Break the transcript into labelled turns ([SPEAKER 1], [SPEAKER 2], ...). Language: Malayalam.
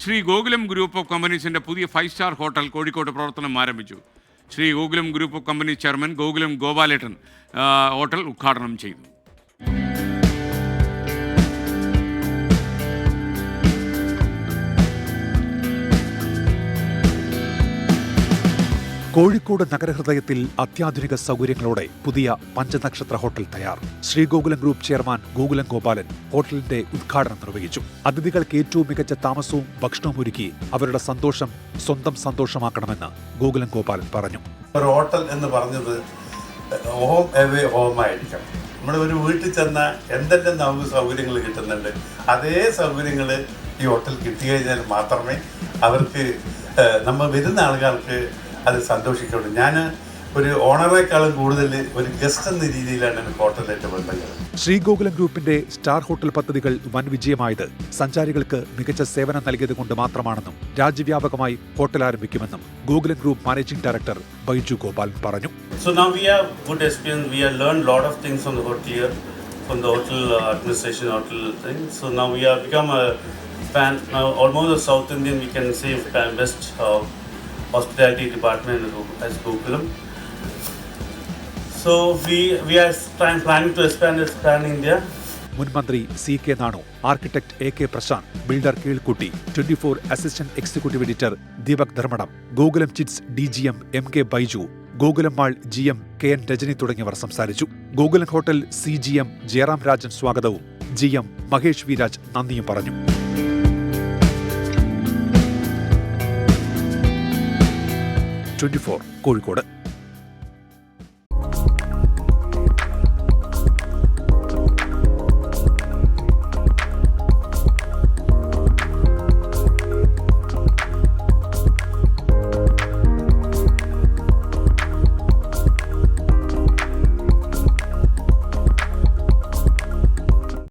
[SPEAKER 1] ശ്രീ ഗോകുലം ഗ്രൂപ്പ് ഓഫ് കമ്പനീസിന്റെ പുതിയ 5-സ്റ്റാർ ഹോട്ടൽ കോഴിക്കോട് പ്രവർത്തനം ആരംഭിച്ചു. Sree Gokulam group of companies chairman Gokulam Gopalettan hotel ഉദ്ഘാടനം ചെയ്തു.
[SPEAKER 2] കോഴിക്കോട് നഗരഹൃദയത്തിൽ അത്യാധുനിക സൗകര്യങ്ങളോടെ പുതിയ പഞ്ചനക്ഷത്ര ഹോട്ടൽ തയ്യാർ. ശ്രീ ഗോകുലം ഗ്രൂപ്പ് ചെയർമാൻ ഗോകുലം ഗോപാലൻ ഹോട്ടലിന്റെ ഉദ്ഘാടനം നിർവഹിച്ചു. അതിഥികൾക്ക് ഏറ്റവും മികച്ച താമസവും ഭക്ഷണവും ഒരുക്കി അവരുടെ സന്തോഷം സ്വന്തം സന്തോഷമാക്കണമെന്ന് ഗോകുലം ഗോപാലൻ പറഞ്ഞു.
[SPEAKER 3] ഒരു ഹോട്ടൽ എന്ന് പറഞ്ഞത് ഹോം എവേ ഹോമായിരിക്കണം. നമ്മുടെ ഒരു വീട്ടിൽ ചെന്നാൽ എന്തെല്ലാം നമുക്ക് സൗകര്യങ്ങൾ കിട്ടുന്നുണ്ട്, അതേ സൗകര്യങ്ങൾ ഈ ഹോട്ടൽ കിട്ടിക്കഴിഞ്ഞാൽ മാത്രമേ അവർക്ക് നമ്മൾ വരുന്ന ആൾക്കാർക്ക് അത് സന്തോഷിക്കുള്ളൂ. ഞാൻ ഒരു ഓണറേക്കാളും കൂടുതൽ ഒരു ഗസ്റ്റ് എന്ന രീതിയിലാണ് ഹോട്ടലിലേക്ക് ബന്ധങ്ങൾ.
[SPEAKER 2] ശ്രീ ഗോകുലം ഗ്രൂപ്പിന്റെ സ്റ്റാർ ഹോട്ടൽ പദ്ധതികൾ വൻ വിജയമായത് സഞ്ചാരികൾക്ക് മികച്ച സേവനം നൽകിയത് കൊണ്ട് മാത്രമാണെന്നും രാജ്യവ്യാപകമായി ഹോട്ടൽ ആരംഭിക്കുമെന്നും Gokulam group managing director Baiju Gopal പറഞ്ഞു.
[SPEAKER 4] So now we have good experience. We have learned lot of things from the hotel, from the hotel administration, hotel thing. So now we have become a fan. Now almost a South Indian, we can say best hospitality department as Gokulam. So we are planning to expand India.
[SPEAKER 2] മുൻ മന്ത്രി CK Nanu, architect AK Prashanth, builder Keezhkutty, 24 assistant executive editor Deepak Dharmadam, Gokulam chits DGM MK Baiju, Gokulam mall GM KN Rajani തുടങ്ങിയവർ സംസാരിച്ചു. ഗോകുലം ഹോട്ടൽ CGM ജയറാം രാജൻ സ്വാഗതവും GM മഹേഷ് വിരാജ് നന്ദിയും പറഞ്ഞു. 24 കോഴിക്കോട്.